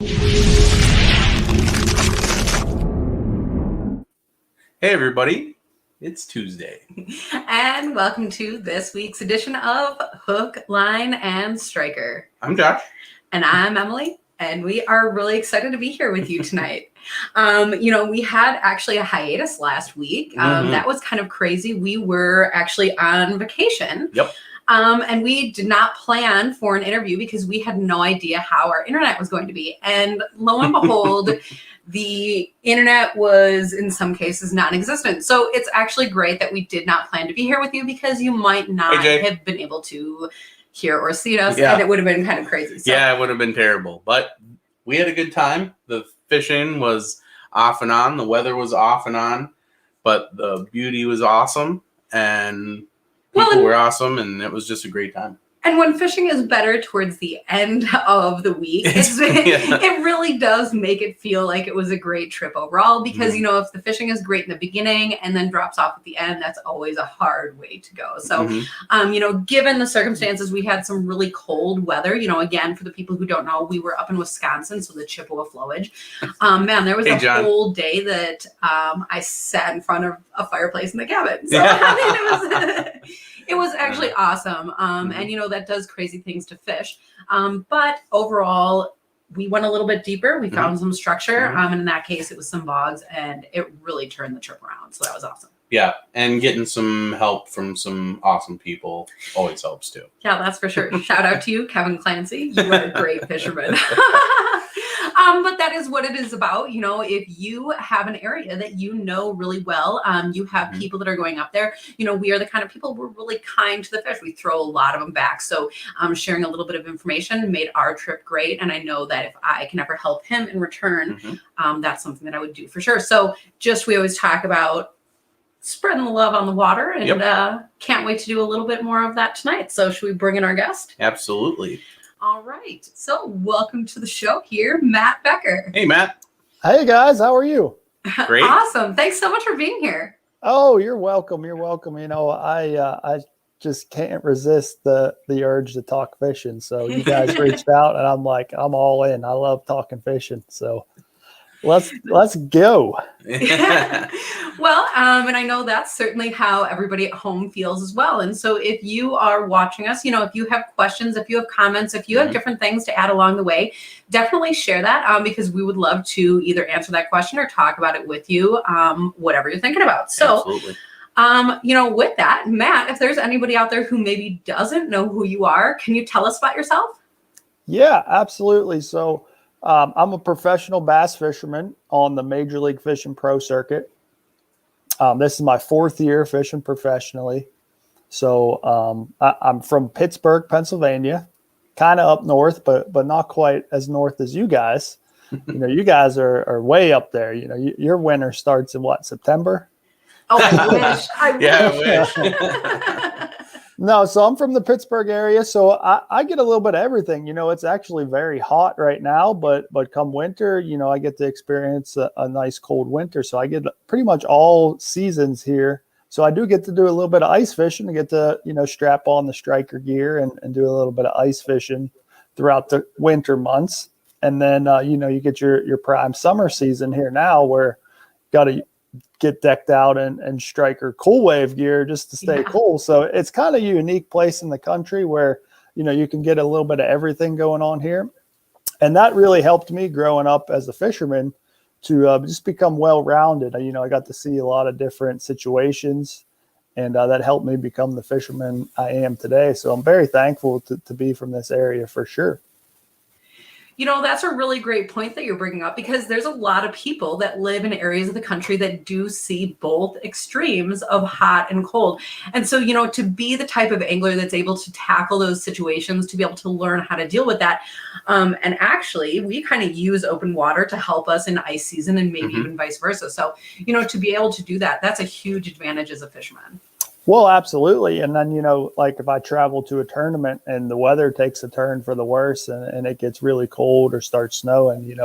Hey everybody, it's Tuesday. And welcome to this week's edition of Hook, Line, and Striker. I'm Josh. And I'm Emily, and we are really excited to be here with you tonight. We had actually a hiatus last week. That was kind of crazy. We were actually on vacation. Yep. And we did not plan for an interview because we had no idea how our internet was going to be. And lo and behold, the internet was in some cases non-existent. So it's actually great that we did not plan to be here with you because you might not have been able to hear or see us, and it would have been kind of crazy. So. Yeah, it would have been terrible. But we had a good time. The fishing was off and on. The weather was off and on. But the beauty was awesome. And people were awesome. And it was just a great time. And when fishing is better towards the end of the week, it really does make it feel like it was a great trip overall. Because, if the fishing is great in the beginning and then drops off at the end, that's always a hard way to go. So, given the circumstances, we had some really cold weather. Again, for the people who don't know, we were up in Wisconsin, so the Chippewa flowage. Man, there was a whole day that I sat in front of a fireplace in the cabin. So, it was actually awesome. And, that does crazy things to fish. But overall, we went a little bit deeper. We found some structure. And in that case, it was some bogs, and it really turned the trip around. So that was awesome. Yeah. And getting some help from some awesome people always helps too. Yeah, that's for sure. Shout out to you, Kevin Clancy. You are a great fisherman. But that is what it is about. If you have an area that you know really well, you have people that are going up there. We are the kind of people, we're really kind to the fish. We throw a lot of them back. So sharing a little bit of information made our trip great. And I know that if I can ever help him in return, that's something that I would do for sure. So we always talk about spreading the love on the water, and can't wait to do a little bit more of that tonight. So should we bring in our guest? Absolutely. All right. So welcome to the show here, Matt Becker. Hey, Matt. Hey, guys. How are you? Great. Awesome. Thanks so much for being here. Oh, you're welcome. You're welcome. I just can't resist the urge to talk fishing. So you guys reached out, and I'm like, I'm all in. I love talking fishing. So let's go. Well, and I know that's certainly how everybody at home feels as well. And so if you are watching us, if you have questions, if you have comments, if you have different things to add along the way, definitely share that because we would love to either answer that question or talk about it with you, whatever you're thinking about. So, with that, Matt, if there's anybody out there who maybe doesn't know who you are, can you tell us about yourself? Yeah, absolutely. So I'm a professional bass fisherman on the Major League Fishing Pro Circuit. This is my 4th year fishing professionally. So I'm from Pittsburgh, Pennsylvania, kind of up north, but not quite as north as you guys. You guys are way up there. Your winter starts in September? Oh, I wish. I wish. No, so I'm from the Pittsburgh area, so I get a little bit of everything. It's actually very hot right now, but come winter, I get to experience a nice cold winter. So I get pretty much all seasons here. So I do get to do a little bit of ice fishing. I get to, strap on the striker gear and do a little bit of ice fishing throughout the winter months. And then, you get your prime summer season here now where you got to get decked out and striker coolwave gear just to stay cool. So it's kind of a unique place in the country where, you can get a little bit of everything going on here. And that really helped me growing up as a fisherman to just become well-rounded. I got to see a lot of different situations, and that helped me become the fisherman I am today. So I'm very thankful to be from this area for sure. That's a really great point that you're bringing up because there's a lot of people that live in areas of the country that do see both extremes of hot and cold. And so, to be the type of angler that's able to tackle those situations, to be able to learn how to deal with that. And actually, we kind of use open water to help us in ice season and maybe even vice versa. So, to be able to do that, that's a huge advantage as a fisherman. Well, absolutely. And then, like if I travel to a tournament and the weather takes a turn for the worse and it gets really cold or starts snowing,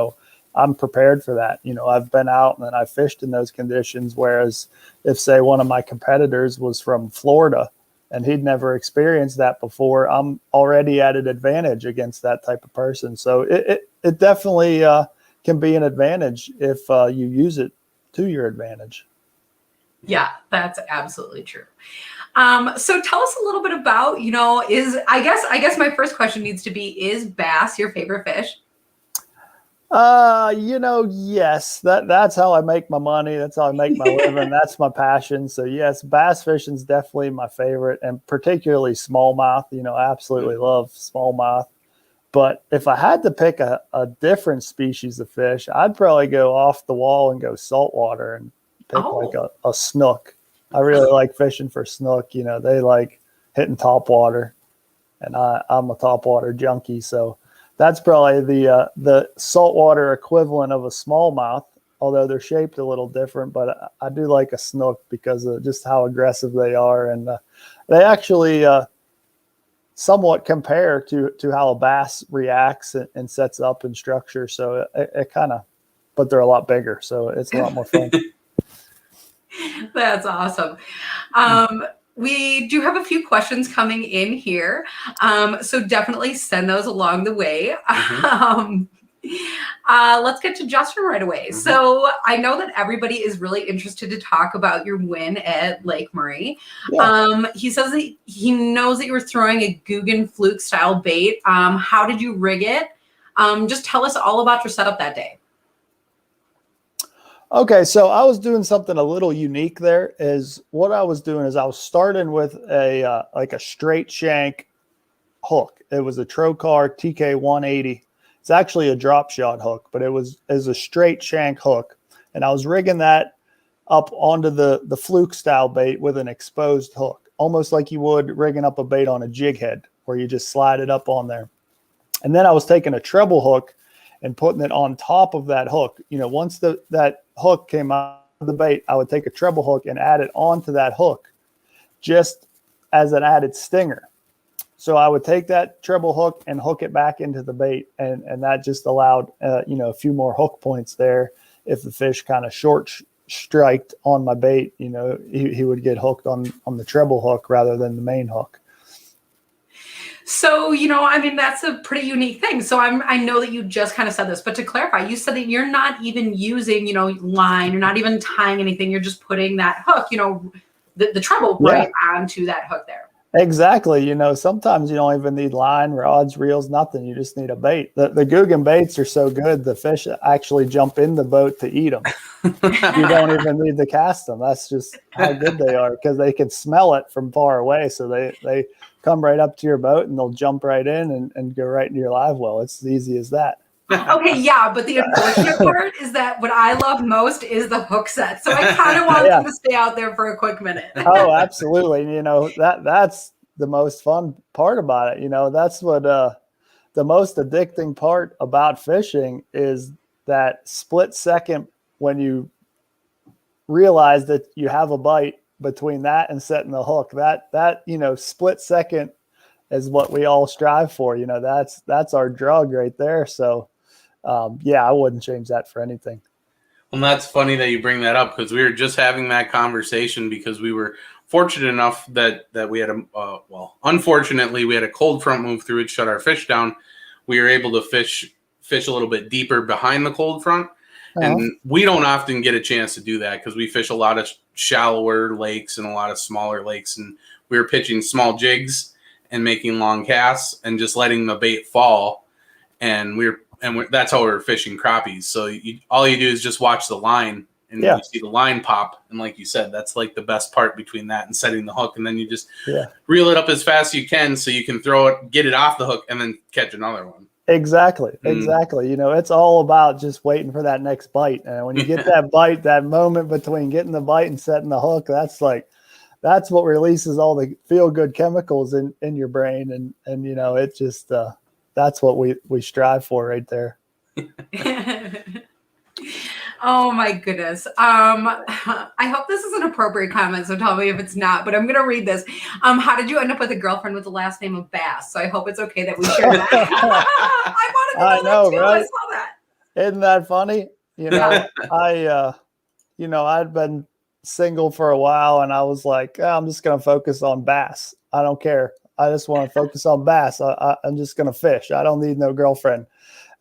I'm prepared for that. I've been out and I've fished in those conditions. Whereas if, say, one of my competitors was from Florida, and he'd never experienced that before, I'm already at an advantage against that type of person. So it definitely can be an advantage if you use it to your advantage. Yeah, that's absolutely true. So tell us a little bit about, I guess my first question needs to be, is bass your favorite fish? Yes, that's how I make my money. That's how I make my living. That's my passion. So yes, bass fishing is definitely my favorite, and particularly smallmouth. I absolutely love smallmouth. But if I had to pick a different species of fish, I'd probably go off the wall and go saltwater and pick like a snook. I really like fishing for snook. They like hitting topwater, and I'm a topwater junkie. So that's probably the saltwater equivalent of a smallmouth, although they're shaped a little different. But I do like a snook because of just how aggressive they are, and they actually somewhat compare to how a bass reacts and sets up in structure. So it kind of, but they're a lot bigger, so it's a lot more fun. That's awesome. We do have a few questions coming in here. So definitely send those along the way. Let's get to Justin right away. So I know that everybody is really interested to talk about your win at Lake Murray. Yeah. He says that he knows that you were throwing a Guggen fluke style bait. How did you rig it? Just tell us all about your setup that day. Okay, so I was doing something a little unique there. Is what I was doing is I was starting with a like a straight shank hook. It was a Trocar TK 180. It's actually a drop shot hook, but it was a straight shank hook, and I was rigging that up onto the fluke style bait with an exposed hook, almost like you would rigging up a bait on a jig head, where you just slide it up on there. And then I was taking a treble hook and putting it on top of that hook. Once that hook came out of the bait, I would take a treble hook and add it onto that hook just as an added stinger. So I would take that treble hook and hook it back into the bait, and that just allowed a few more hook points there. If the fish kind of short striked on my bait, he would get hooked on the treble hook rather than the main hook. So, that's a pretty unique thing. So I know that you just kind of said this, but to clarify, you said that you're not even using, line, you're not even tying anything. You're just putting that hook, the treble right onto that hook there. Exactly. Sometimes you don't even need line, rods, reels, nothing. You just need a bait. The Guggen baits are so good, the fish actually jump in the boat to eat them. You don't even need to cast them. That's just how good they are, because they can smell it from far away. So they come right up to your boat and they'll jump right in and go right into your live well. It's as easy as that. Okay, yeah, but the unfortunate part is that what I love most is the hook set. So I kind of want them to stay out there for a quick minute. Oh, absolutely. That's the most fun part about it. That's what the most addicting part about fishing is that split second when you realize that you have a bite between that and setting the hook. That split second is what we all strive for. That's our drug right there. So I wouldn't change that for anything. Well, that's funny that you bring that up, because we were just having that conversation because we were fortunate enough that we had unfortunately we had a cold front move through it, shut our fish down. We were able to fish a little bit deeper behind the cold front. And we don't often get a chance to do that because we fish a lot of shallower lakes and a lot of smaller lakes. And we were pitching small jigs and making long casts and just letting the bait fall. And that's how we were fishing crappies. So all you do is just watch the line, and you see the line pop. And like you said, that's like the best part between that and setting the hook. And then you just reel it up as fast as you can so you can throw it, get it off the hook, and then catch another one. Exactly. It's all about just waiting for that next bite. And when you get that bite, that moment between getting the bite and setting the hook, that's what releases all the feel good chemicals in your brain. And it just, that's what we strive for right there. Oh my goodness. I hope this is an appropriate comment, so tell me if it's not, but I'm going to read this. How did you end up with a girlfriend with the last name of Bass? So I hope it's okay that we share that. I wanted to know that too. Right? I saw that. Isn't that funny? I'd been single for a while, and I was like, I'm just going to focus on bass. I don't care. I just want to focus on bass. I'm just going to fish. I don't need no girlfriend.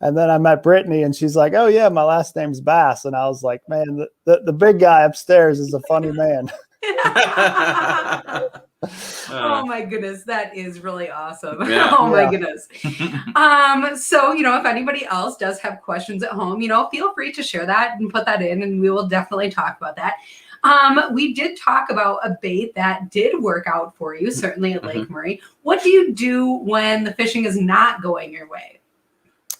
And then I met Brittany, and she's like, oh, yeah, my last name's Bass. And I was like, man, the big guy upstairs is a funny man. Oh my goodness, that is really awesome. Yeah. Oh my goodness. So, if anybody else does have questions at home, feel free to share that and put that in, and we will definitely talk about that. We did talk about a bait that did work out for you, certainly at Lake Murray. What do you do when the fishing is not going your way?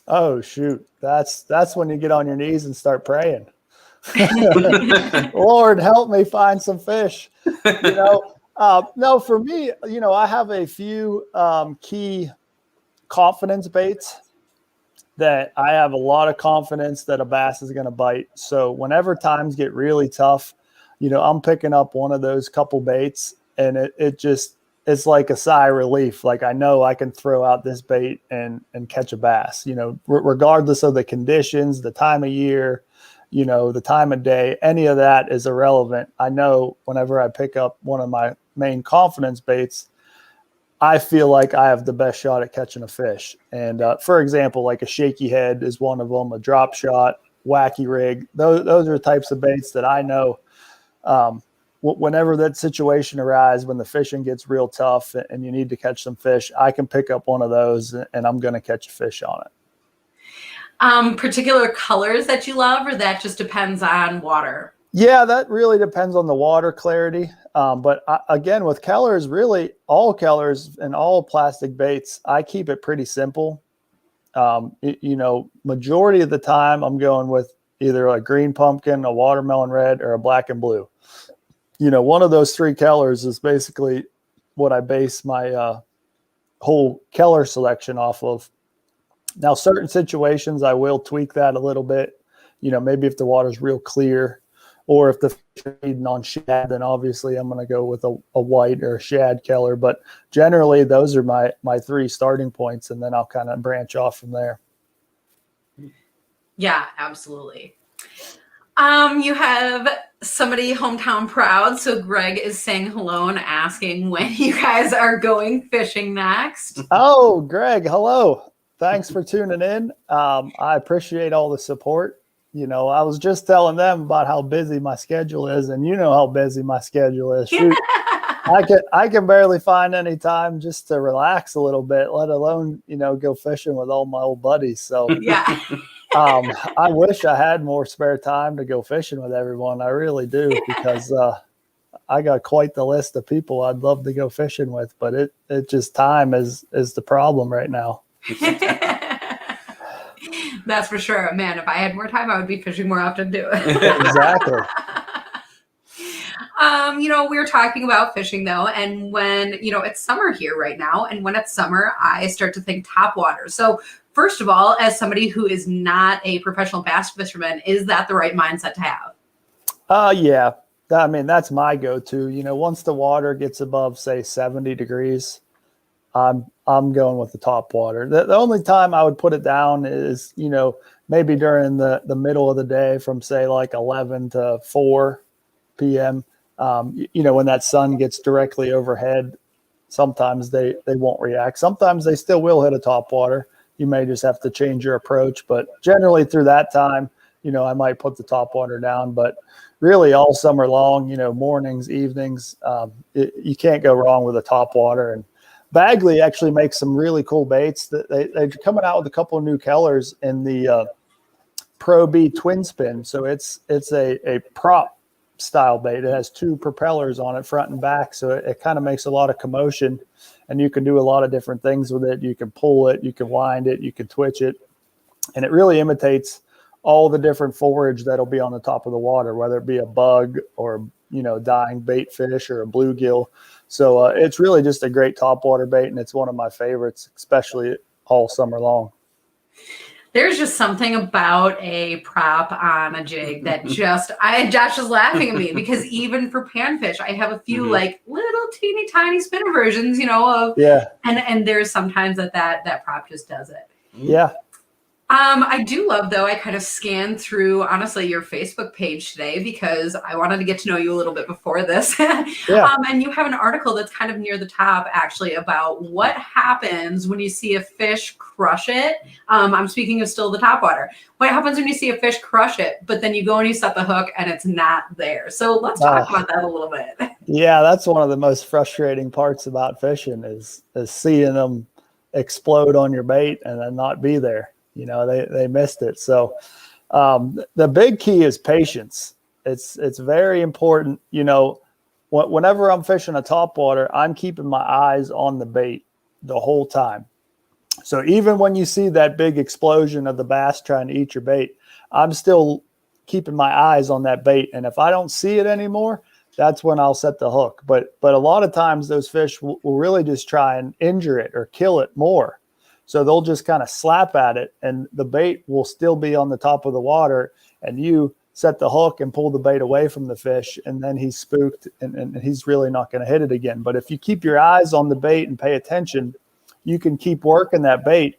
Oh, shoot. That's when you get on your knees and start praying. Lord, help me find some fish. No, for me, I have a few key confidence baits that I have a lot of confidence that a bass is going to bite. So whenever times get really tough, I'm picking up one of those couple baits, and it's like a sigh of relief. Like, I know I can throw out this bait and catch a bass, regardless of the conditions, the time of year, the time of day, any of that is irrelevant. I know whenever I pick up one of my main confidence baits, I feel like I have the best shot at catching a fish. And for example, like a shaky head is one of them, a drop shot, wacky rig. Those are types of baits that I know whenever that situation arises, when the fishing gets real tough and you need to catch some fish, I can pick up one of those and I'm going to catch a fish on it. Particular colors that you love, or that just depends on water? Yeah, that really depends on the water clarity. But again, with colors, really all colors and all plastic baits, I keep it pretty simple. Majority of the time I'm going with either a green pumpkin, a watermelon red, or a black and blue. One of those three colors is basically what I base my whole color selection off of. Now, certain situations, I will tweak that a little bit. Maybe if the water's real clear, or if the fish are feeding on shad, then obviously I'm going to go with a white or a shad color. But generally, those are my three starting points, and then I'll kind of branch off from there. Yeah, absolutely. You have somebody hometown proud. So Greg is saying hello and asking when you guys are going fishing next. Oh, Greg, hello. Thanks for tuning in. I appreciate all the support. I was just telling them about how busy my schedule is, and how busy my schedule is. Shoot, I can barely find any time just to relax a little bit, let alone, go fishing with all my old buddies. So yeah. I wish I had more spare time to go fishing with everyone. I really do, because I got quite the list of people I'd love to go fishing with, but it just time is the problem right now. That's for sure. Man, if I had more time, I would be fishing more often too. Exactly. We were talking about fishing though, and when, it's summer here right now, and when it's summer, I start to think top water. So first of all, as somebody who is not a professional bass fisherman, is that the right mindset to have? Yeah. I mean, that's my go-to. Once the water gets above, say, 70 degrees, I'm going with the top water. The only time I would put it down is, maybe during the middle of the day from, say, like 11 to 4 p.m. When that sun gets directly overhead, sometimes they won't react. Sometimes they still will hit a top water. You may just have to change your approach. But generally through that time, I might put the top water down. But really all summer long, mornings, evenings, you can't go wrong with a top water. And Bagley actually makes some really cool baits. They're coming out with a couple of new colors in the Pro B twin spin. So it's a prop style bait. It has two propellers on it, front and back. So it kind of makes a lot of commotion, and you can do a lot of different things with it. You can pull it, you can wind it, you can twitch it. And it really imitates all the different forage that'll be on the top of the water, whether it be a bug or, dying bait fish or a bluegill. So it's really just a great topwater bait, and it's one of my favorites, especially all summer long. There's just something about a prop on a jig that Josh is laughing at me, because even for panfish, I have a few like little teeny tiny spinner versions, and there's sometimes that prop just does it. Yeah. I do love, though, I kind of scanned through, honestly, your Facebook page today because I wanted to get to know you a little bit before this. Yeah. And you have an article that's kind of near the top, actually, about what happens when you see a fish crush it. I'm speaking of still the top water. What happens when you see a fish crush it, but then you go and you set the hook and it's not there? So let's talk about that a little bit. Yeah, that's one of the most frustrating parts about fishing is seeing them explode on your bait and then not be there. You know, they missed it. So the big key is patience. It's very important. You know, whenever I'm fishing a topwater, I'm keeping my eyes on the bait the whole time. So even when you see that big explosion of the bass trying to eat your bait, I'm still keeping my eyes on that bait. And if I don't see it anymore, that's when I'll set the hook. But a lot of times those fish will really just try and injure it or kill it more. So they'll just kind of slap at it and the bait will still be on the top of the water and you set the hook and pull the bait away from the fish and then he's spooked and he's really not going to hit it again. But if you keep your eyes on the bait and pay attention, you can keep working that bait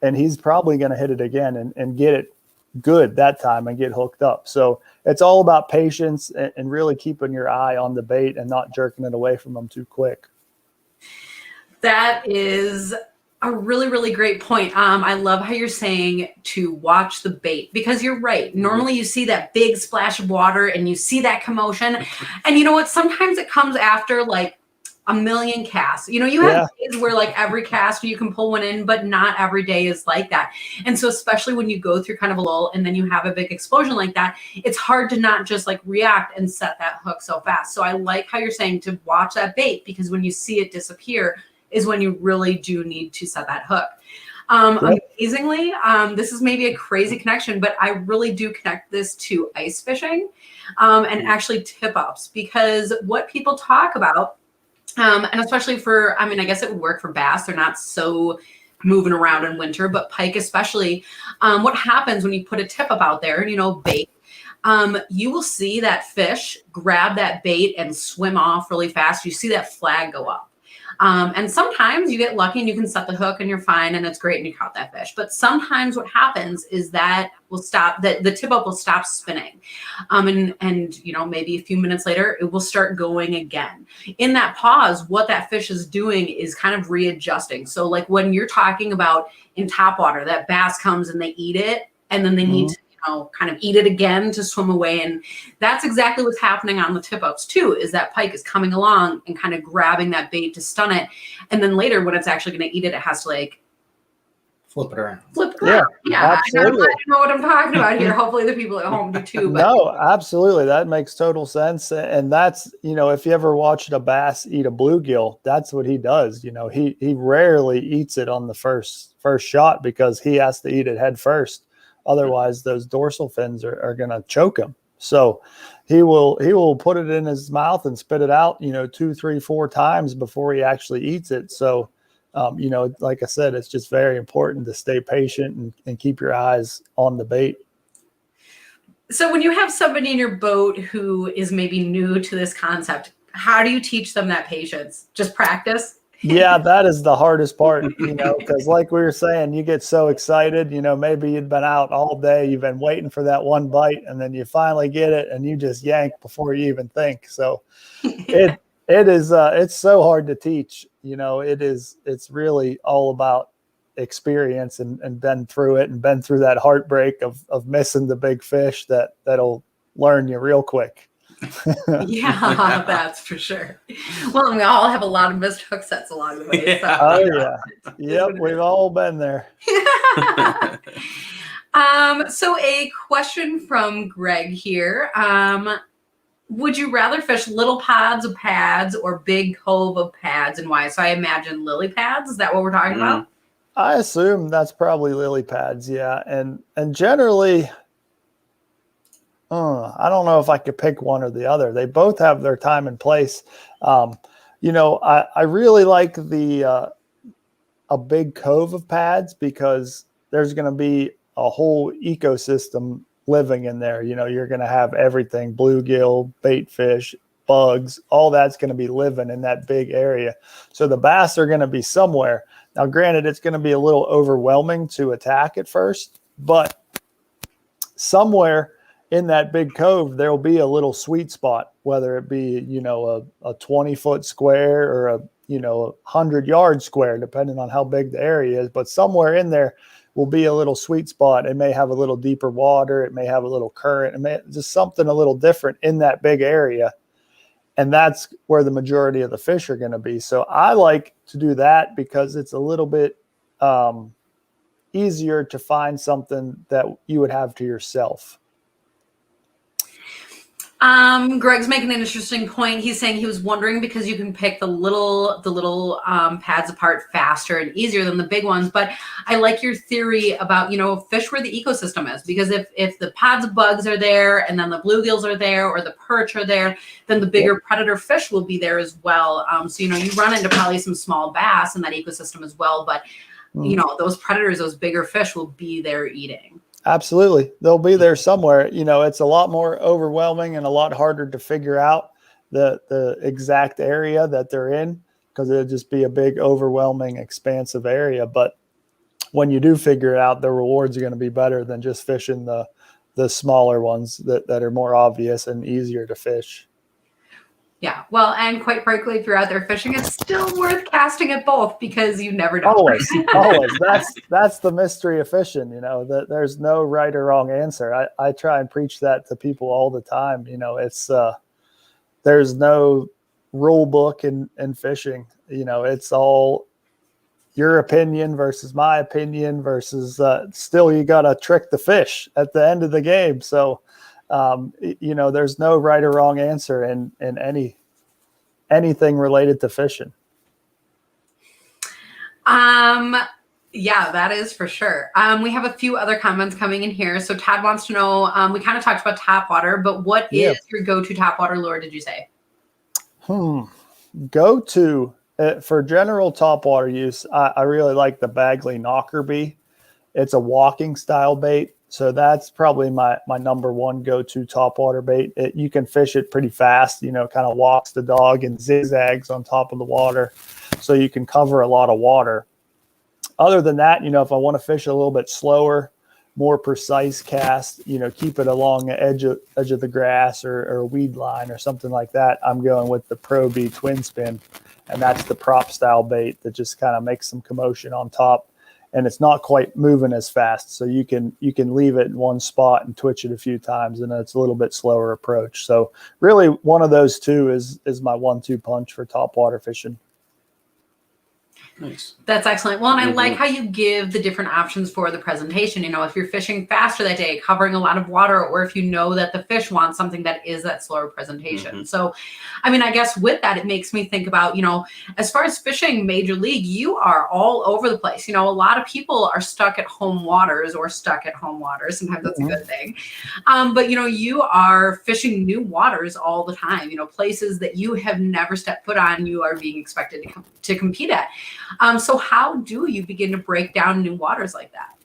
and he's probably going to hit it again and get it good that time and get hooked up. So it's all about patience and really keeping your eye on the bait and not jerking it away from them too quick. That is a really, really great point. I love how you're saying to watch the bait because you're right. Normally you see that big splash of water and you see that commotion. And you know what? Sometimes it comes after like a million casts. You know, you have days where like every cast you can pull one in, but not every day is like that. And so especially when you go through kind of a lull and then you have a big explosion like that, it's hard to not just like react and set that hook so fast. So I like how you're saying to watch that bait because when you see it disappear is when you really do need to set that hook. Amazingly, this is maybe a crazy connection, but I really do connect this to ice fishing and actually tip-ups because what people talk about and especially for, I mean, I guess it would work for bass. They're not so moving around in winter, but pike especially. What happens when you put a tip up out there, you know, bait, you will see that fish grab that bait and swim off really fast. You see that flag go up. And sometimes you get lucky and you can set the hook and you're fine and it's great and you caught that fish. But sometimes what happens is that will stop, that the tip up will stop spinning. And you know, maybe a few minutes later, it will start going again. In that pause, what that fish is doing is kind of readjusting. So like when you're talking about in topwater, that bass comes and they eat it and then they need to kind of eat it again to swim away. And that's exactly what's happening on the tip ups too, is that pike is coming along and kind of grabbing that bait to stun it. And then later when it's actually going to eat it, it has to like flip it around. Yeah. I know what I'm talking about here. Hopefully the people at home do too. But. No, absolutely. That makes total sense. And that's, you know, if you ever watched a bass eat a bluegill, that's what he does. You know, he rarely eats it on the first shot because he has to eat it head first. Otherwise, those dorsal fins are going to choke him. So he will put it in his mouth and spit it out, you know, 2, 3, 4 times before he actually eats it. So, you know, like I said, it's just very important to stay patient and keep your eyes on the bait. So when you have somebody in your boat who is maybe new to this concept, how do you teach them that patience? Just practice? Yeah, that is the hardest part, you know, because like we were saying, you get so excited, you know, maybe you'd been out all day, you've been waiting for that one bite, and then you finally get it and you just yank before you even think. So it is, it's so hard to teach, you know, it's really all about experience and been through it and been through that heartbreak of missing the big fish that'll learn you real quick. Yeah, that's for sure. Well, we all have a lot of missed hook sets along the way. So. Oh yeah. Yep, we've all been there. So a question from Greg here. Would you rather fish little pods of pads or big cove of pads and why? So I imagine lily pads. Is that what we're talking about? I assume that's probably lily pads. Yeah. And generally, I don't know if I could pick one or the other. They both have their time and place. You know, I really like a big cove of pads because there's going to be a whole ecosystem living in there. You know, you're going to have everything, bluegill, bait fish, bugs, all that's going to be living in that big area. So the bass are going to be somewhere. Now, granted, it's going to be a little overwhelming to attack at first, but somewhere in that big cove, there'll be a little sweet spot, whether it be, a 20-foot square or a 100-yard square, depending on how big the area is. But somewhere in there will be a little sweet spot. It may have a little deeper water. It may have a little current. It may just something a little different in that big area. And that's where the majority of the fish are going to be. So I like to do that because it's a little bit easier to find something that you would have to yourself. Greg's making an interesting point. He's saying he was wondering because you can pick the little pads apart faster and easier than the big ones. But I like your theory about, fish where the ecosystem is, because if the pods of bugs are there and then the bluegills are there or the perch are there, then the bigger predator fish will be there as well. So, you run into probably some small bass in that ecosystem as well. But, those predators, those bigger fish will be there eating. Absolutely. They'll be there somewhere. It's a lot more overwhelming and a lot harder to figure out the exact area that they're in, because it'll just be a big, overwhelming, expansive area. But when you do figure it out, the rewards are going to be better than just fishing the smaller ones that are more obvious and easier to fish. Yeah, well, and quite frankly, if you're out there fishing, it's still worth casting at both, because you never know. Always. That's the mystery of fishing. That there's no right or wrong answer. I try and preach that to people all the time. It's there's no rule book in fishing. It's all your opinion versus my opinion versus still you got to trick the fish at the end of the game. So. There's no right or wrong answer in anything related to fishing. Yeah, that is for sure. We have a few other comments coming in here. So Todd wants to know, we kind of talked about topwater, but what is your go-to topwater lure, did you say? Go-to for general topwater use, I really like the Bagley Knocker Bee. It's a walking style bait. So that's probably my number one go-to topwater bait. You can fish it pretty fast, kind of walks the dog and zigzags on top of the water. So you can cover a lot of water. Other than that, if I want to fish a little bit slower, more precise cast, keep it along the edge of the grass or a weed line or something like that, I'm going with the Pro Bee Twin Spin. And that's the prop style bait that just kind of makes some commotion on top. And it's not quite moving as fast. So you can leave it in one spot and twitch it a few times, and it's a little bit slower approach. So really one of those two is my 1-2 punch for topwater fishing. Nice. That's excellent. Well, and I like how you give the different options for the presentation. If you're fishing faster that day, covering a lot of water, or if you know that the fish wants something that is that slower presentation. So, I guess with that, it makes me think about, as far as fishing Major League, you are all over the place. A lot of people are stuck at home waters. Sometimes that's a good thing. But, you are fishing new waters all the time, places that you have never stepped foot on, you are being expected to compete at. So how do you begin to break down new waters like that?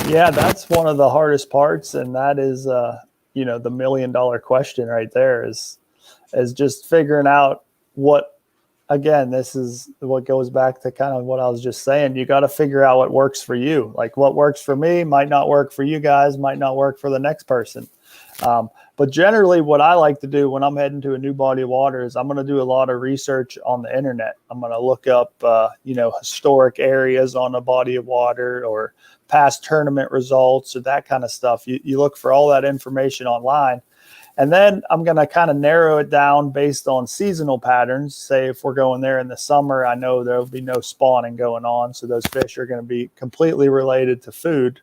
Yeah, that's one of the hardest parts. And that is, the $1 million question right there is just figuring out what, again, this is what goes back to kind of what I was just saying. You got to figure out what works for you. Like what works for me might not work for you guys, might not work for the next person. But generally what I like to do when I'm heading to a new body of water is I'm going to do a lot of research on the internet. I'm going to look up, historic areas on a body of water or past tournament results or that kind of stuff. You look for all that information online. And then I'm going to kind of narrow it down based on seasonal patterns. Say if we're going there in the summer, I know there'll be no spawning going on. So those fish are going to be completely related to food.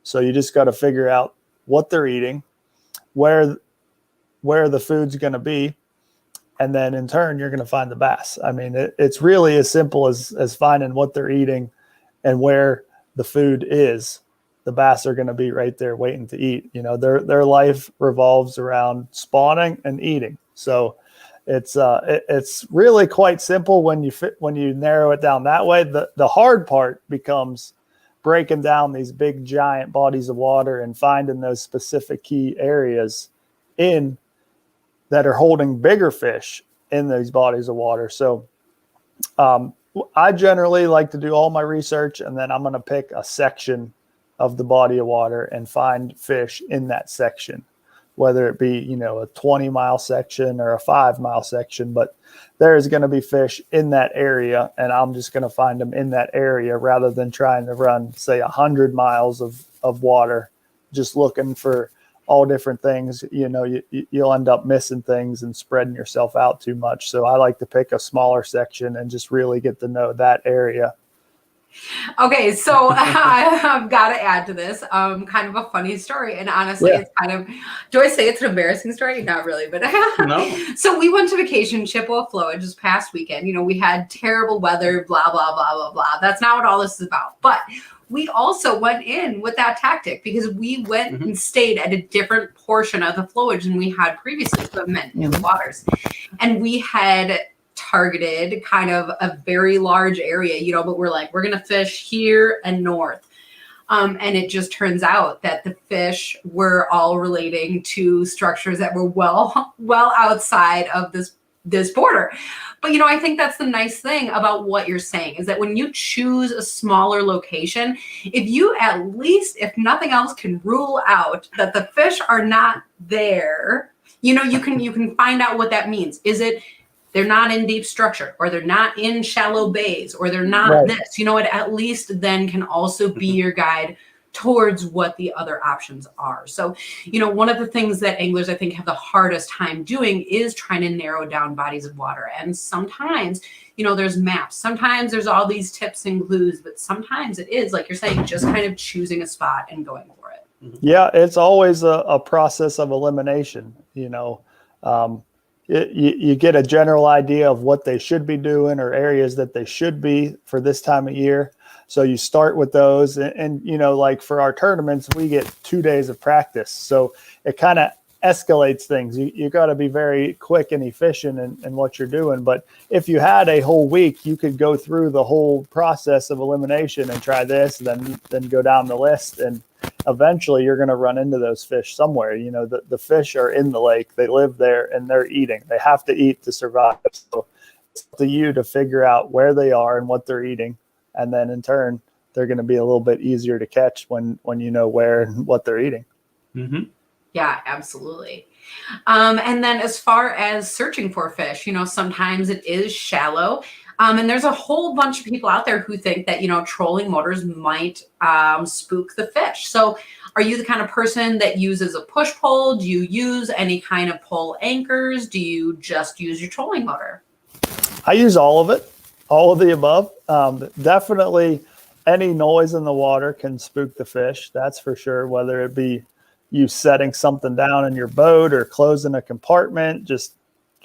So you just got to figure out what they're eating, where the food's going to be, and then in turn you're going to find the bass. It's really as simple as finding what they're eating and where the food is. The bass are going to be right there waiting to eat. Their life revolves around spawning and eating. So it's really quite simple when you narrow it down that way. The hard part becomes breaking down these big giant bodies of water and finding those specific key areas that are holding bigger fish in these bodies of water. So I generally like to do all my research, and then I'm going to pick a section of the body of water and find fish in that section, whether it be, a 20-mile section or a 5-mile section, but there's going to be fish in that area, and I'm just going to find them in that area rather than trying to run, say, 100 miles of water, just looking for all different things. You'll end up missing things and spreading yourself out too much. So I like to pick a smaller section and just really get to know that area. Okay, so I've got to add to this, kind of a funny story, and honestly, It's kind of, do I say it's an embarrassing story? Not really, but No. So we went to vacation, Chippewa Flowage, this past weekend. We had terrible weather, blah, blah, blah, blah, blah. That's not what all this is about. But we also went in with that tactic because we went and stayed at a different portion of the flowage than we had previously swim in the waters. And we had targeted kind of a very large area, but we're like, we're going to fish here and north. And it just turns out that the fish were all relating to structures that were well outside of this border. But, I think that's the nice thing about what you're saying is that when you choose a smaller location, if you at least, if nothing else, can rule out that the fish are not there, you can find out what that means. Is it they're not in deep structure, or they're not in shallow bays, or they're not this, it at least then can also be your guide towards what the other options are. So, one of the things that anglers, I think, have the hardest time doing is trying to narrow down bodies of water. And sometimes, there's maps. Sometimes there's all these tips and clues, but sometimes it is, like you're saying, just kind of choosing a spot and going for it. Yeah, it's always a process of elimination. You get a general idea of what they should be doing or areas that they should be for this time of year. So you start with those and like for our tournaments, we get 2 days of practice. So it kind of escalates things. You got to be very quick and efficient in what you're doing. But if you had a whole week, you could go through the whole process of elimination and try this, then go down the list. And eventually you're going to run into those fish somewhere. The fish are in the lake. They live there and they're eating. They have to eat to survive. So it's up to you to figure out where they are and what they're eating. And then in turn, they're going to be a little bit easier to catch when you know where and what they're eating. Mm-hmm. Yeah, absolutely. And then as far as searching for fish, sometimes it is shallow. And there's a whole bunch of people out there who think that, trolling motors might spook the fish. So are you the kind of person that uses a push pole? Do you use any kind of pole anchors? Do you just use your trolling motor? I use all of it, all of the above. Definitely any noise in the water can spook the fish. That's for sure, whether it be you setting something down in your boat or closing a compartment, just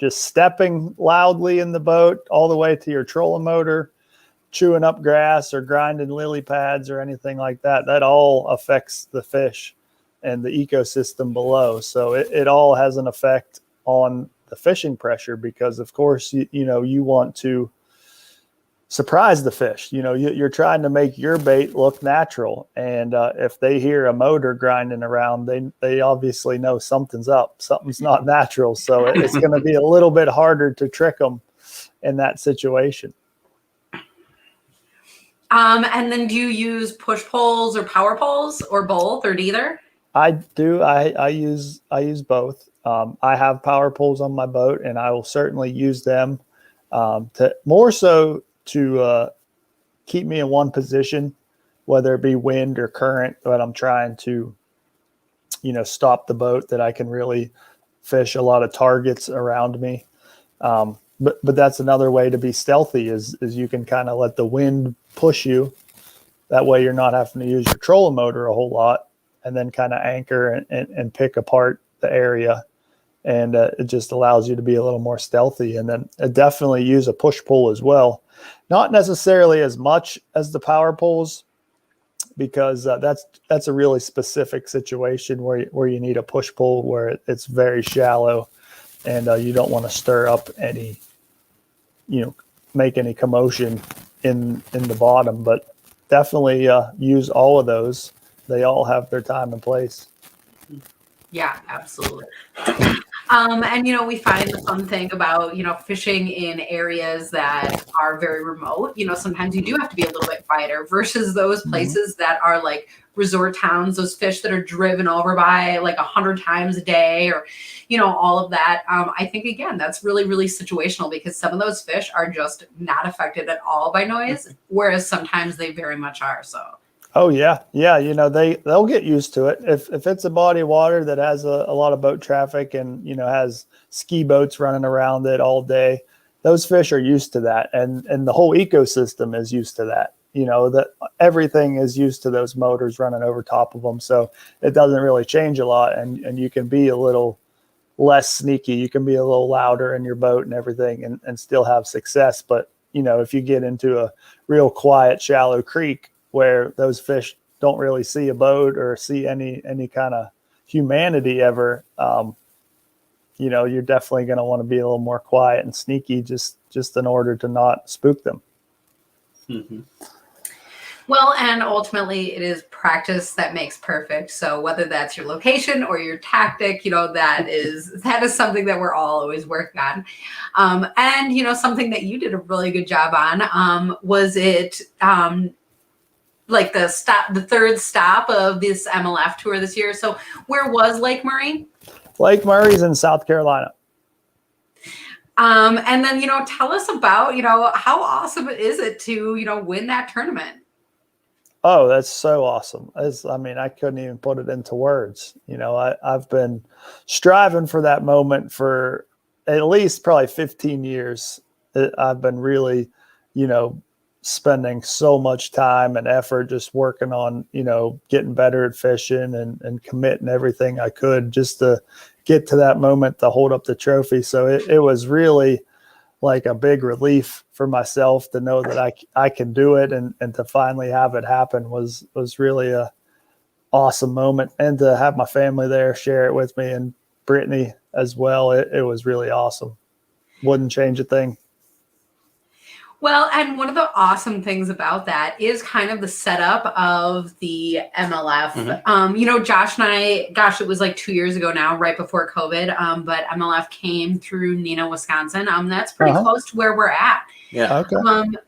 stepping loudly in the boat all the way to your trolling motor, chewing up grass or grinding lily pads or anything like that. That all affects the fish and the ecosystem below. So it all has an effect on the fishing pressure because, of course, you want to surprise the fish. You're trying to make your bait look natural. And if they hear a motor grinding around, they obviously know something's up. Something's not natural. So it's going to be a little bit harder to trick them in that situation. And then do you use push poles or power poles or both or neither? I do. I use both. I have power poles on my boat, and I will certainly use them to more so to keep me in one position, whether it be wind or current, but I'm trying to, stop the boat that I can really fish a lot of targets around me. But that's another way to be stealthy is you can kind of let the wind push you. That way you're not having to use your trolling motor a whole lot and then kind of anchor and pick apart the area. And it just allows you to be a little more stealthy. And then definitely use a push pull as well. Not necessarily as much as the power poles, because that's a really specific situation where you need a push pull where it's very shallow, and you don't want to stir up any, make any commotion in the bottom. But definitely use all of those. They all have their time and place. Yeah, absolutely. And, we find the fun thing about, fishing in areas that are very remote. Sometimes you do have to be a little bit quieter versus those places that are like resort towns, those fish that are driven over by like 100 times a day or, all of that. I think, again, that's really, really situational because some of those fish are just not affected at all by noise, whereas sometimes they very much are. So. Oh yeah. Yeah. They'll get used to it. If it's a body of water that has a lot of boat traffic and, has ski boats running around it all day, those fish are used to that. And the whole ecosystem is used to that, that everything is used to those motors running over top of them. So it doesn't really change a lot. And you can be a little less sneaky. You can be a little louder in your boat and everything and still have success. But, if you get into a real quiet, shallow creek, where those fish don't really see a boat or see any kind of humanity ever, you're definitely going to want to be a little more quiet and sneaky just in order to not spook them. Mm-hmm. Well, and ultimately it is practice that makes perfect. So whether that's your location or your tactic, that is something that we're all always working on. And, something that you did a really good job on, was it, like the third stop of this MLF tour this year. So where was Lake Murray? Lake Murray's in South Carolina. And then, tell us about, how awesome is it to, win that tournament? Oh, that's so awesome. I couldn't even put it into words. I've been striving for that moment for at least probably 15 years. I've been really, spending so much time and effort just working on, getting better at fishing and committing everything I could just to get to that moment to hold up the trophy. So it was really like a big relief for myself to know that I can do it and to finally have it happen was really a awesome moment. And to have my family there share it with me and Brittany as well. It was really awesome. Wouldn't change a thing. Well, and one of the awesome things about that is kind of the setup of the MLF. Mm-hmm. Josh and I, gosh, it was like 2 years ago now, right before COVID. But MLF came through Neenah, Wisconsin. That's pretty close to where we're at. Yeah. Okay.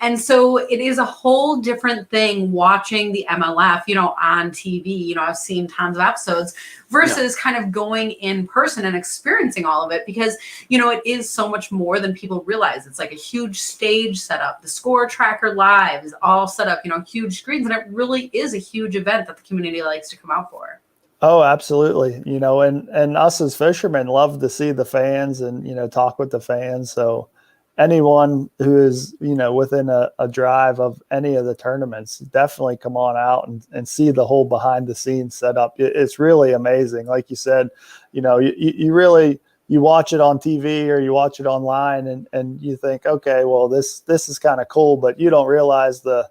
And so it is a whole different thing watching the MLF, on TV. I've seen tons of episodes versus kind of going in person and experiencing all of it because, it is so much more than people realize. It's like a huge stage setup. The score tracker live is all set up, huge screens. And it really is a huge event that the community likes to come out for. Oh, absolutely. And us as fishermen love to see the fans and, talk with the fans. So anyone who is, within a drive of any of the tournaments, definitely come on out and see the whole behind the scenes setup. It's really amazing. Like you said, you watch it on TV or you watch it online and you think, okay, well, this is kind of cool, but you don't realize the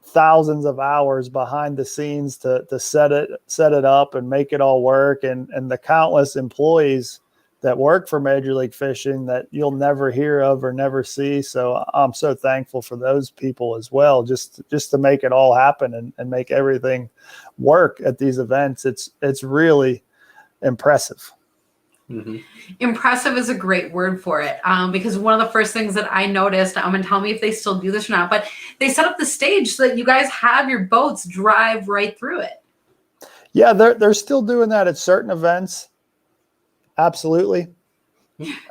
thousands of hours behind the scenes to set it up and make it all work. And the countless employees that work for Major League Fishing that you'll never hear of or never see. So I'm so thankful for those people as well, just to make it all happen and make everything work at these events. It's really impressive. Mm-hmm. Impressive is a great word for it, because one of the first things that I noticed, and tell me if they still do this or not, but they set up the stage so that you guys have your boats drive right through it. Yeah, they're still doing that at certain events. Absolutely.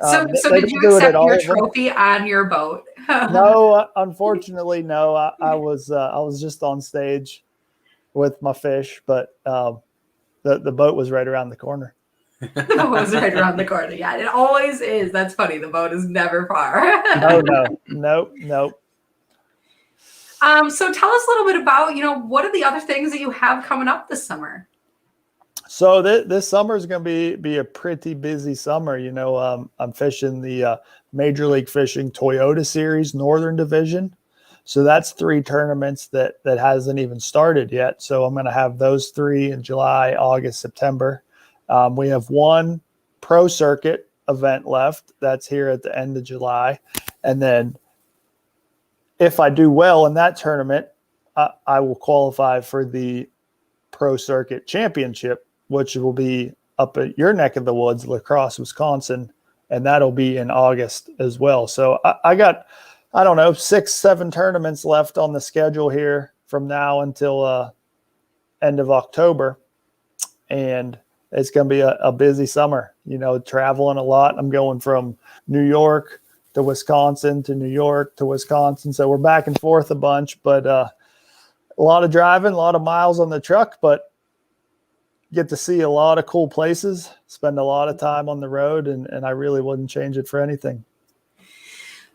So did you accept your trophy on your boat? No, unfortunately, no. I was just on stage with my fish, but the boat was right around the corner. The boat was right around the corner. Yeah, it always is. That's funny. The boat is never far. Nope. So tell us a little bit about, what are the other things that you have coming up this summer? So this summer is going to be a pretty busy summer. I'm fishing the Major League Fishing Toyota Series Northern Division. So that's 3 tournaments that hasn't even started yet. So I'm going to have those 3 in July, August, September. We have 1 pro circuit event left. That's here at the end of July. And then if I do well in that tournament, I will qualify for the Pro Circuit Championship, which will be up at your neck of the woods, La Crosse, Wisconsin, and that'll be in August as well. So I got, I don't know, 6-7 tournaments left on the schedule here from now until end of October. And it's going to be a busy summer, traveling a lot. I'm going from New York to Wisconsin to New York to Wisconsin. So we're back and forth a bunch, but a lot of driving, a lot of miles on the truck, but get to see a lot of cool places, spend a lot of time on the road, and I really wouldn't change it for anything.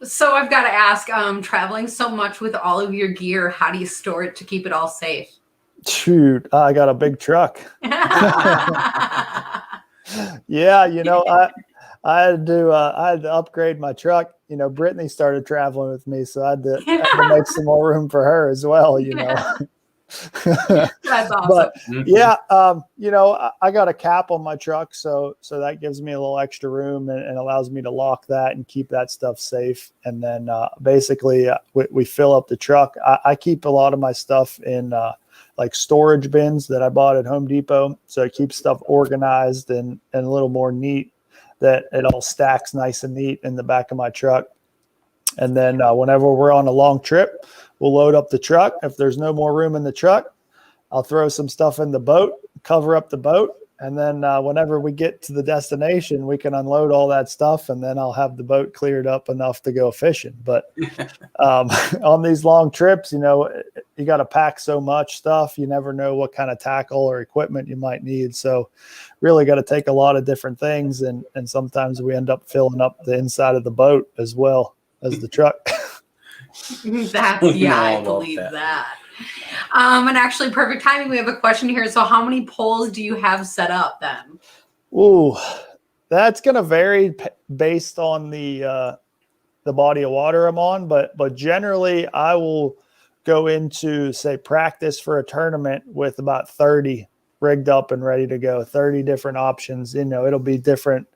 So I've got to ask, traveling so much with all of your gear, how do you store it to keep it all safe? Shoot, I got a big truck. Yeah, I had to upgrade my truck. Brittany started traveling with me, so I had to make some more room for her as well. That's awesome. But yeah, I got a cap on my truck, so that gives me a little extra room and allows me to lock that and keep that stuff safe. And then basically we fill up the truck. I keep a lot of my stuff in like storage bins that I bought at Home Depot, so it keeps stuff organized and a little more neat, that it all stacks nice and neat in the back of my truck. And then whenever we're on a long trip, we'll load up the truck. If there's no more room in the truck, I'll throw some stuff in the boat, cover up the boat. And then whenever we get to the destination, we can unload all that stuff, and then I'll have the boat cleared up enough to go fishing. But on these long trips, you got to pack so much stuff. You never know what kind of tackle or equipment you might need. So really got to take a lot of different things. And sometimes we end up filling up the inside of the boat as well as the truck. I believe that. And actually, perfect timing. We have a question here. So how many poles do you have set up then? Ooh, that's going to vary based on the body of water I'm on. But generally, I will go into, say, practice for a tournament with about 30 rigged up and ready to go, 30 different options. It'll be different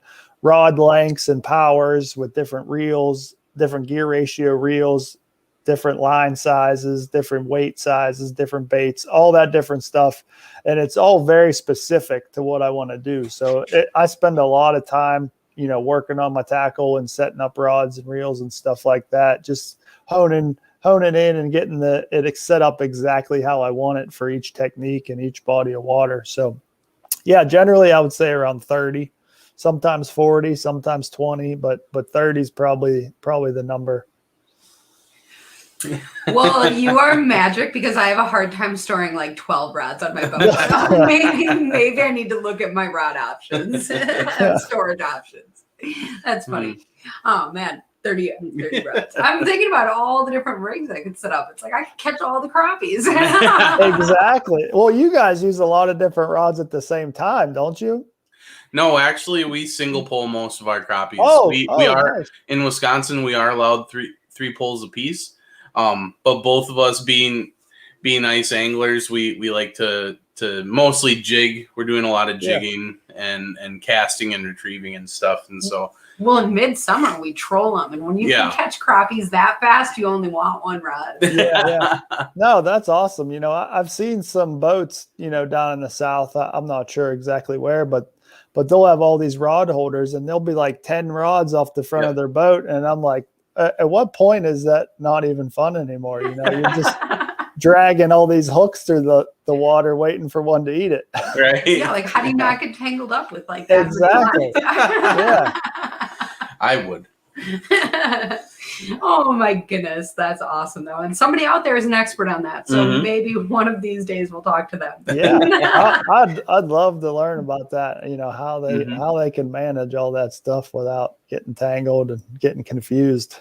rod lengths and powers with different reels, different gear ratio reels, different line sizes, different weight sizes, different baits, all that different stuff. And it's all very specific to what I want to do. So I spend a lot of time, working on my tackle and setting up rods and reels and stuff like that, just honing in and getting it set up exactly how I want it for each technique and each body of water. So yeah, generally I would say around 30, sometimes 40, sometimes 20, but 30 is probably the number. Well, you are magic, because I have a hard time storing like 12 rods on my boat. So maybe I need to look at my rod options, storage options. That's funny. Oh man, 30 rods. I'm thinking about all the different rigs I could set up. It's like I could catch all the crappies. Exactly. Well, you guys use a lot of different rods at the same time, don't you? No, actually, we single pole most of our crappies. We are nice. In Wisconsin. We are allowed three poles a piece. But both of us being ice anglers, we like to mostly jig. We're doing a lot of jigging and casting and retrieving and stuff. And so, well, in midsummer we troll them, and when you can catch crappies that fast, you only want one rod. Yeah. No, that's awesome. I've seen some boats, down in the South. I'm not sure exactly where, but they'll have all these rod holders, and there'll be like 10 rods off the front of their boat, and I'm like, at what point is that not even fun anymore? You're just dragging all these hooks through the water, waiting for one to eat it. Right? Yeah, like how do you not get tangled up with like that? Exactly. Yeah. I would. Oh my goodness, that's awesome though. And somebody out there is an expert on that. So maybe one of these days we'll talk to them. Yeah. I'd love to learn about that, how they can manage all that stuff without getting tangled and getting confused.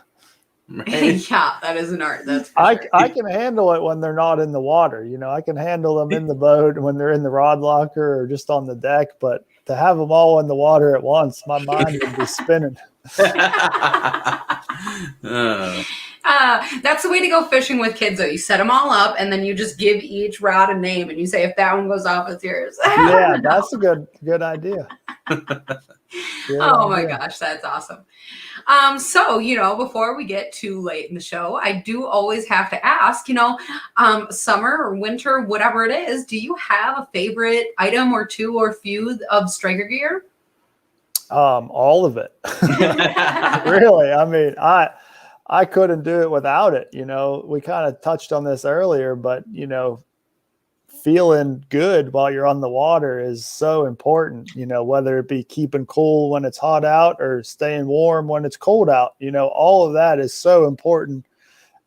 Right. Yeah, that is an art. That's for sure. I can handle it when they're not in the water. I can handle them in the boat when they're in the rod locker or just on the deck. But to have them all in the water at once, my mind would be spinning. That's the way to go fishing with kids, though. You set them all up, and then you just give each rod a name, and you say, if that one goes off, it's yours. Yeah, that's a good idea. Oh my gosh, that's awesome. So, before we get too late in the show, I do always have to ask, summer or winter, whatever it is, do you have a favorite item or two or few of striker gear? All of it. Really. I mean, I couldn't do it without it. We kind of touched on this earlier, but feeling good while you're on the water is so important, whether it be keeping cool when it's hot out or staying warm when it's cold out, all of that is so important.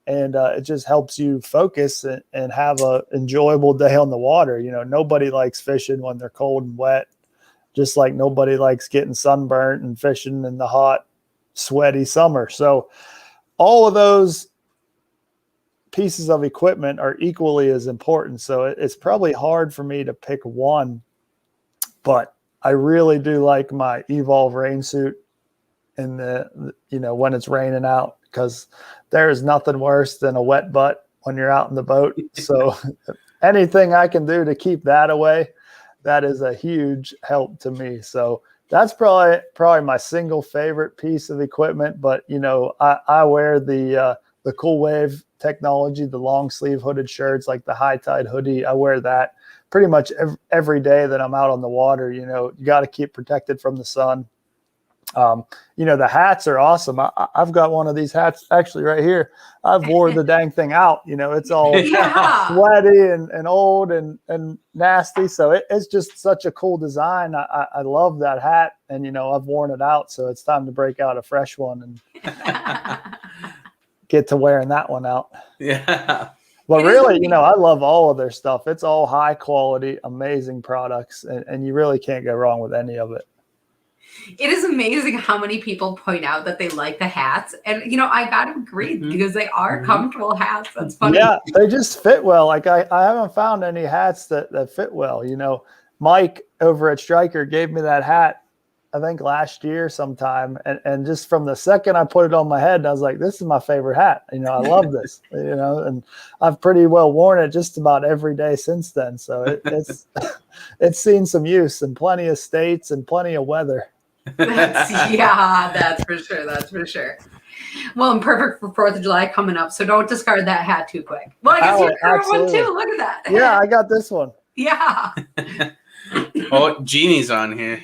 And it just helps you focus and have a enjoyable day on the water. Nobody likes fishing when they're cold and wet, just like nobody likes getting sunburnt and fishing in the hot, sweaty summer. So all of those pieces of equipment are equally as important. So it's probably hard for me to pick one, but I really do like my Evolve rain suit in when it's raining out, because there is nothing worse than a wet butt when you're out in the boat. So anything I can do to keep that away, that is a huge help to me. So that's probably my single favorite piece of equipment. But, I wear the coolwave technology, the long sleeve hooded shirts, like the high tide hoodie. I wear that pretty much every day that I'm out on the water. You got to keep protected from the sun. The hats are awesome. I've got one of these hats actually right here. I've wore the dang thing out. It's all sweaty and old and nasty. So it's just such a cool design. I love that hat, and I've worn it out. So it's time to break out a fresh one and get to wearing that one out. Yeah. But really, I love all of their stuff. It's all high quality, amazing products, and you really can't go wrong with any of it. It is amazing how many people point out that they like the hats. And, I got to agree because they are comfortable hats. That's funny. Yeah, they just fit well. Like I haven't found any hats that fit well. Mike over at Striker gave me that hat, I think last year sometime. And just from the second I put it on my head, I was like, this is my favorite hat. I love this, and I've pretty well worn it just about every day since then. So it's seen some use in plenty of states and plenty of weather. That's for sure. That's for sure. Well, I'm perfect for 4th of July coming up, so don't discard that hat too quick. Well, I guess your current one too. Look at that. Yeah, I got this one. Yeah. Oh, Jeannie's on here.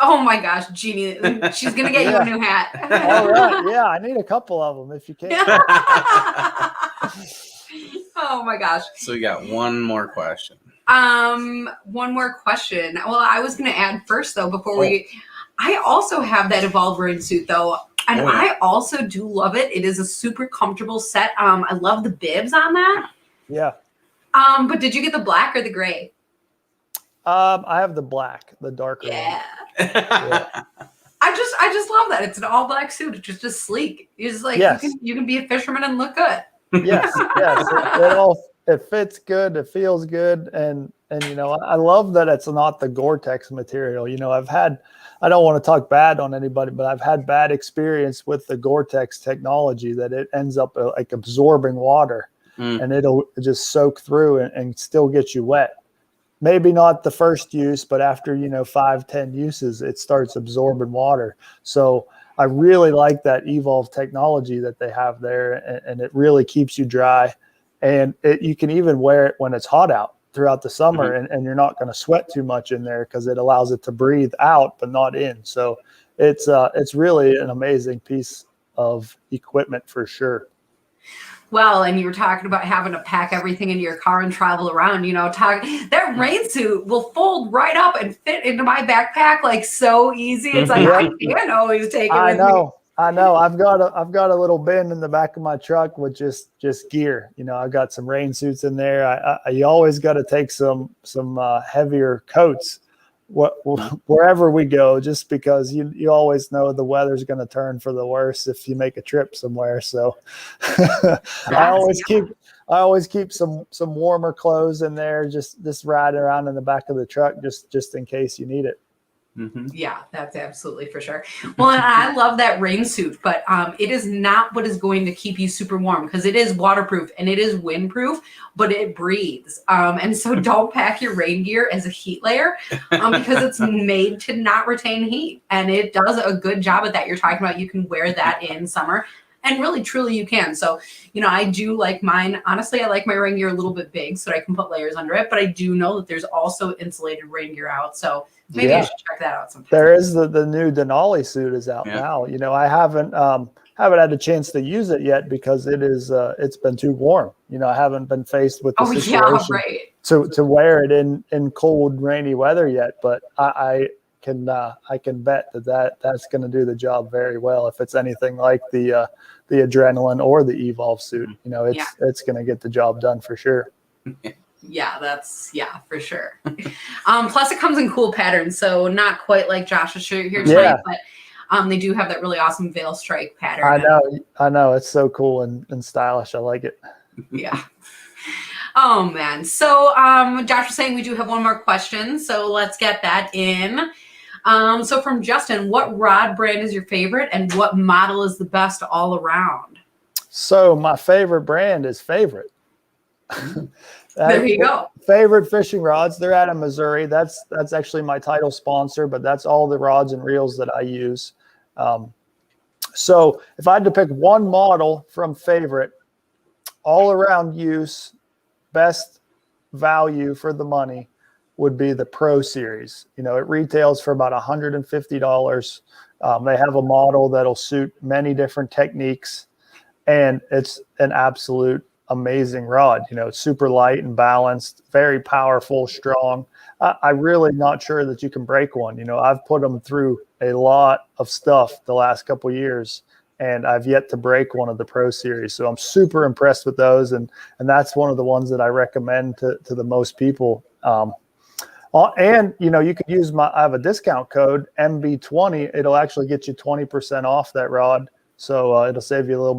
Oh my gosh, Jeannie, she's gonna get you a new hat. All right. Yeah, I need a couple of them if you can. Oh my gosh. So we got one more question. One more question. Well, I was gonna add first though before I also have that Evolve rain suit though, and I also do love it. It is a super comfortable set. I love the bibs on that. Yeah. But did you get the black or the gray? I have the black, the darker one. Yeah. I just love that. It's an all black suit. It's just sleek. You're just like you can be a fisherman and look good. Yes. It fits good. It feels good, and I love that it's not the Gore-Tex material. I don't want to talk bad on anybody, but I've had bad experience with the Gore-Tex technology that it ends up like absorbing water, and it'll just soak through and still get you wet. Maybe not the first use, but after 5-10 uses, it starts absorbing water. So I really like that Evolve technology that they have there, and it really keeps you dry. And you can even wear it when it's hot out throughout the summer, and you're not going to sweat too much in there because it allows it to breathe out but not in. So it's really an amazing piece of equipment for sure. Well, and you were talking about having to pack everything into your car and travel around, that rain suit will fold right up and fit into my backpack like so easy. It's like I can't always take it with me. I know. I've got a little bin in the back of my truck with just gear. I've got some rain suits in there. You always got to take some heavier coats wherever we go, just because you always know the weather's going to turn for the worse if you make a trip somewhere. So I always keep some warmer clothes in there, just riding around in the back of the truck, just in case you need it. Yeah, that's absolutely for sure. Well, and I love that rain suit, but it is not what is going to keep you super warm because it is waterproof and it is windproof, but it breathes. And so don't pack your rain gear as a heat layer because it's made to not retain heat. And it does a good job at that. You're talking about you can wear that in summer. And really, truly, you can. So, I do like mine. Honestly, I like my rain gear a little bit big so that I can put layers under it. But I do know that there's also insulated rain gear out. So maybe you should check that out sometime. There is the new Denali suit is out now. I haven't had a chance to use it yet because it's been too warm. I haven't been faced with the situation to wear it in cold, rainy weather yet. But I can bet that's going to do the job very well if it's anything like the Adrenaline or the Evolve suit. It's going to get the job done for sure. Yeah, for sure. Plus it comes in cool patterns, so not quite like Josh's shirt here tonight, but they do have that really awesome veil strike pattern. I know. It's so cool and stylish. I like it. Yeah. Oh man. So Josh was saying we do have one more question, so let's get that in. So from Justin, what rod brand is your favorite and what model is the best all around? So my favorite brand is Favorite. There you go. Favorite fishing rods. They're out of Missouri. That's actually my title sponsor, but that's all the rods and reels that I use. So if I had to pick one model from Favorite, all around use, best value for the money would be the Pro Series. It retails for about $150. They have a model that'll suit many different techniques, and it's an absolute amazing rod. It's super light and balanced, very powerful, strong. I'm really not sure that you can break one. I've put them through a lot of stuff the last couple of years, and I've yet to break one of the Pro Series. So I'm super impressed with those, and that's one of the ones that I recommend to the most people. And you could use I have a discount code MB20. It'll actually get you 20% off that rod. So it'll save you a little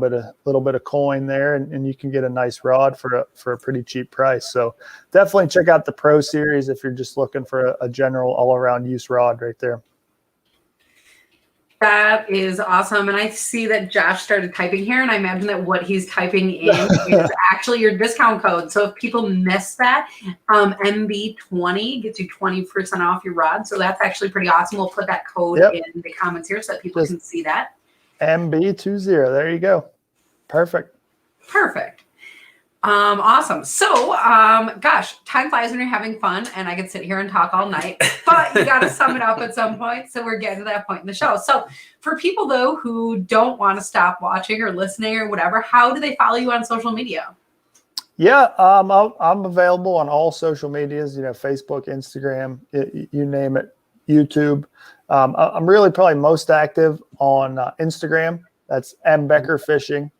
bit of coin there, and you can get a nice rod for a pretty cheap price. So definitely check out the Pro Series if you're just looking for a general all around use rod right there. That is awesome. And I see that Josh started typing here, and I imagine that what he's typing in is actually your discount code. So if people miss that, MB20 gets you 20% off your rod. So that's actually pretty awesome. We'll put that code in the comments here so that people can see that. MB20. There you go. Perfect. Awesome. So, gosh, time flies when you're having fun, and I could sit here and talk all night, but you got to sum it up at some point. So we're getting to that point in the show. So for people, though, who don't want to stop watching or listening or whatever, how do they follow you on social media? Yeah, I'm available on all social medias, Facebook, Instagram, you name it, YouTube. I'm really probably most active on Instagram. That's M. Becker Fishing.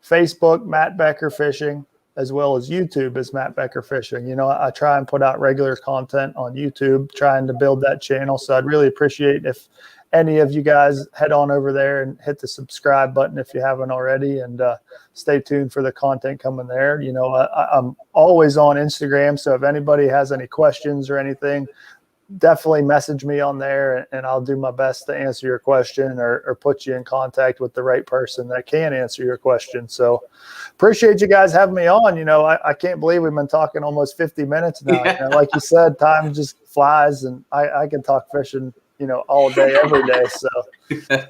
Facebook, Matt Becker Fishing, as well as YouTube is Matt Becker Fishing. I try and put out regular content on YouTube, trying to build that channel. So I'd really appreciate if any of you guys head on over there and hit the subscribe button if you haven't already, and stay tuned for the content coming there. I'm always on Instagram. So if anybody has any questions or anything, definitely message me on there, and I'll do my best to answer your question or put you in contact with the right person that can answer your question. So appreciate you guys having me on. I can't believe we've been talking almost 50 minutes now. Like you said, time just flies, and I can talk fishing, all day, every day. So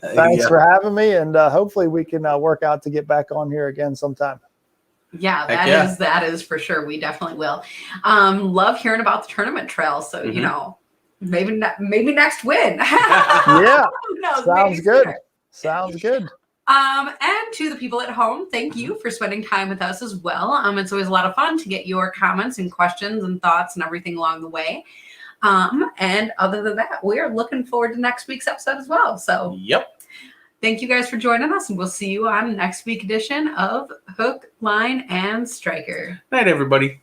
thanks for having me, and hopefully we can work out to get back on here again sometime. Yeah, that is for sure. We definitely will. Love hearing about the tournament trail. So, maybe next win. Yeah. Sounds good. Sounds good. And to the people at home, thank you for spending time with us as well. It's always a lot of fun to get your comments and questions and thoughts and everything along the way. And other than that, we are looking forward to next week's episode as well. So thank you guys for joining us, and we'll see you on next week's edition of Hook, Line, and Striker. Night, everybody.